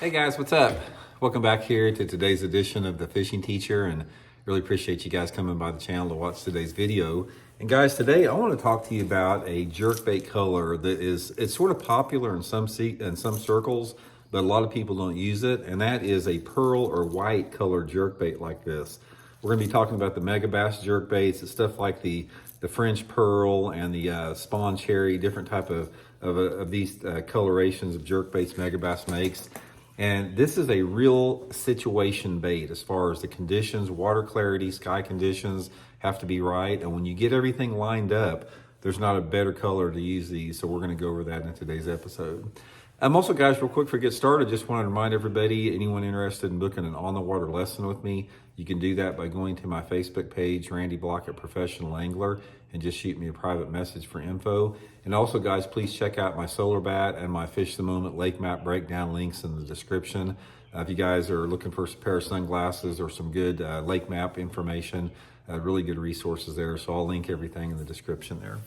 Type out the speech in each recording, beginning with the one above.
Hey guys, what's up? Welcome back here to today's edition of The Fishing Teacher, and really appreciate you guys coming by the channel to watch today's video. And guys, today I want to talk to you about a jerkbait color that it's sort of popular in some circles, but a lot of people don't use it, and that is a pearl or white colored jerkbait like this. We're going to be talking about the Megabass jerkbaits. It's stuff like the French pearl and the spawn cherry, different type of these colorations of jerkbaits Megabass makes. And this is a real situation bait as far as the conditions, water clarity, sky conditions have to be right. And when you get everything lined up, there's not a better color to use these. So we're going to go over that in today's episode. Also, guys, real quick before we get started, just want to remind everybody, anyone interested in booking an on-the-water lesson with me, you can do that by going to my Facebook page, Randy Blaukat Professional Angler, and just shoot me a private message for info. And also, guys, please check out my solar bat and my Fish the Moment lake map breakdown links in the description. If you guys are looking for a pair of sunglasses or some good lake map information, really good resources there. So I'll link everything in the description there.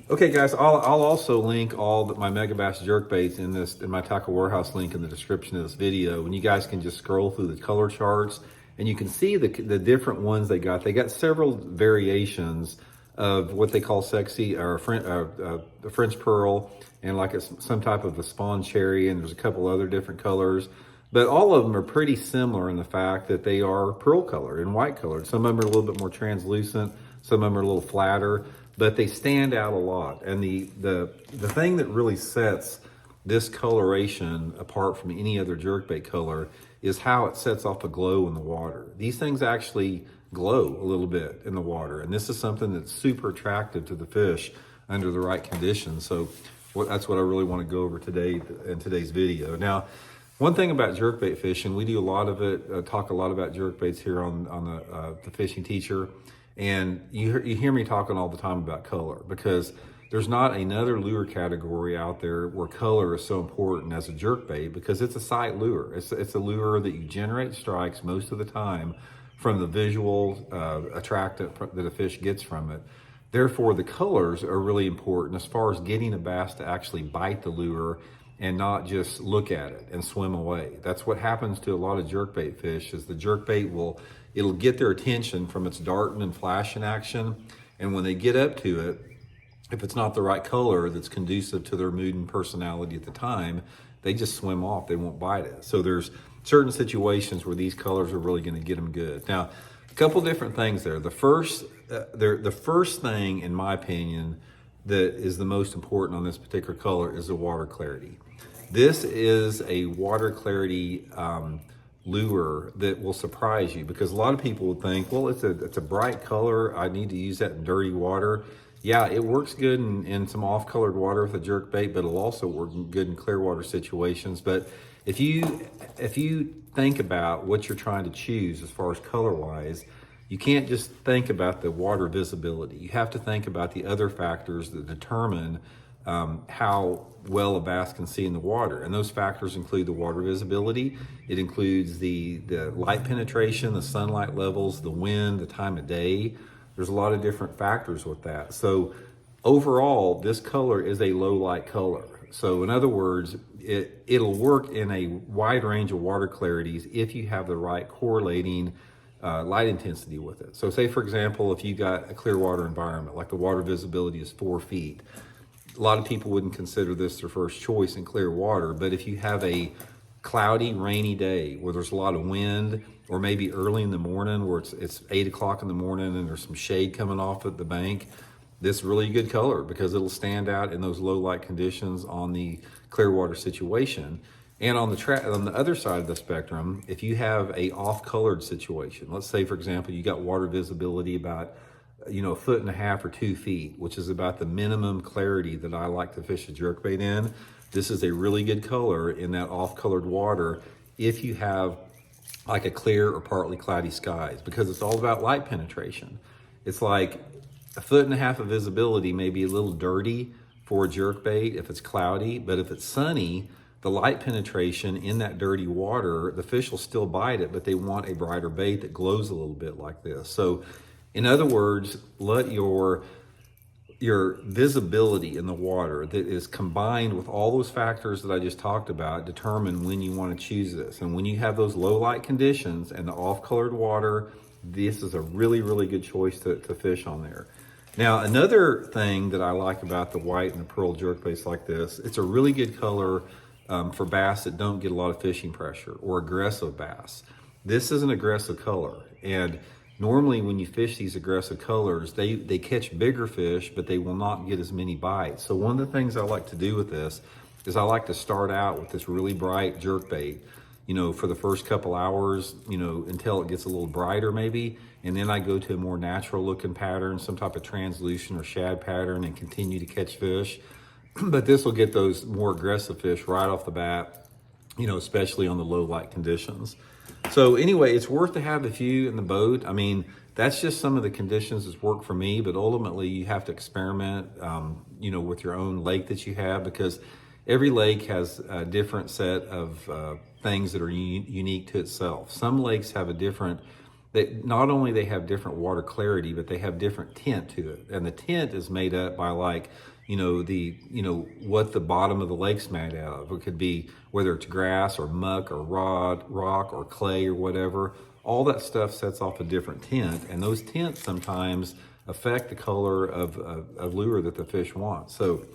Okay, guys, I'll also link all my Megabass jerkbaits in my tackle warehouse link in the description of this video. And you guys can just scroll through the color charts and you can see the different ones they got. They got several variations of what they call sexy or the French pearl, and like it's some type of a spawn cherry, and there's a couple other different colors. But all of them are pretty similar in the fact that they are pearl colored and white colored. Some of them are a little bit more translucent, some of them are a little flatter, but they stand out a lot. And the thing that really sets this coloration apart from any other jerkbait color is how it sets off a glow in the water. These things actually glow a little bit in the water, and this is something that's super attractive to the fish under the right conditions. So that's what I really want to go over today in today's video. Now, one thing about jerkbait fishing, we do a lot of it, talk a lot about jerkbaits here on the Fishing Teacher, and you hear me talking all the time about color, because there's not another lure category out there where color is so important as a jerkbait, because it's a sight lure. It's a lure that you generate strikes most of the time from the visual attractant that a fish gets from it. Therefore, the colors are really important as far as getting a bass to actually bite the lure and not just look at it and swim away. That's what happens to a lot of jerkbait fish, is the jerkbait it'll get their attention from its darting and flashing action. And when they get up to it, if it's not the right color that's conducive to their mood and personality at the time, they just swim off, they won't bite it. So there's certain situations where these colors are really gonna get them good. Now, a couple different things there. The first thing, in my opinion, that is the most important on this particular color is the water clarity. This is a water clarity lure that will surprise you, because a lot of people would think, well, it's a bright color, I need to use that in dirty water. Yeah, it works good in some off-colored water with a jerkbait, but it'll also work good in clear water situations. But if you think about what you're trying to choose as far as color-wise, you can't just think about the water visibility. You have to think about the other factors that determine how well a bass can see in the water. And those factors include the water visibility. It includes the light penetration, the sunlight levels, the wind, the time of day. There's a lot of different factors with that. So overall, this color is a low light color. So in other words, it'll work in a wide range of water clarities if you have the right correlating light intensity with it. So say, for example, if you got a clear water environment, like the water visibility is 4 feet, a lot of people wouldn't consider this their first choice in clear water. But if you have a cloudy, rainy day where there's a lot of wind, or maybe early in the morning where it's 8 o'clock in the morning and there's some shade coming off at the bank, this is really good color, because it'll stand out in those low light conditions on the clear water situation. And on the other side of the spectrum, if you have a off-colored situation, let's say, for example, you got water visibility about 1.5 feet or 2 feet, which is about the minimum clarity that I like to fish a jerkbait in. This is a really good color in that off-colored water if you have like a clear or partly cloudy skies, because it's all about light penetration. It's like 1.5 feet of visibility may be a little dirty for a jerkbait if it's cloudy, but if it's sunny, the light penetration in that dirty water, the fish will still bite it, but they want a brighter bait that glows a little bit like this. So in other words, let your your visibility in the water that is combined with all those factors that I just talked about determine when you want to choose this. And when you have those low light conditions and the off colored water, this is a really, really good choice to fish on there. Now, another thing that I like about the white and the pearl jerkbaits like this, it's a really good color for bass that don't get a lot of fishing pressure or aggressive bass. This is an aggressive color, and normally when you fish these aggressive colors, they catch bigger fish, but they will not get as many bites. So one of the things I like to do with this is I like to start out with this really bright jerkbait, you know, for the first couple hours, you know, until it gets a little brighter maybe. And then I go to a more natural looking pattern, some type of translucent or shad pattern, and continue to catch fish. But this will get those more aggressive fish right off the bat, you know, especially on the low light conditions. So anyway, it's worth to have a few in the boat. I mean, that's just some of the conditions that's worked for me, but ultimately you have to experiment, you know, with your own lake that you have, because every lake has a different set of things that are unique to itself. Some lakes have a different, not only they have different water clarity, but they have different tint to it. And the tint is made up by, like, you know, what the bottom of the lake's made out of. It could be whether it's grass or muck or rock or clay or whatever. All that stuff sets off a different tint, and those tints sometimes affect the color of lure that the fish want. So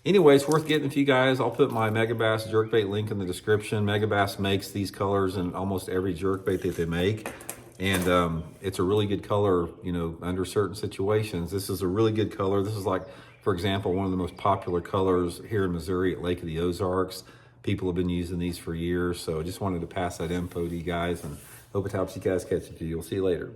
anyway, it's worth getting a few, guys. I'll put my Megabass jerkbait link in the description. Megabass makes these colors in almost every jerkbait that they make. And it's a really good color, you know, under certain situations. This is a really good color. This is, like, for example, one of the most popular colors here in Missouri at Lake of the Ozarks. People have been using these for years. So I just wanted to pass that info to you guys, and hope it helps you guys catch a few. We'll see you later.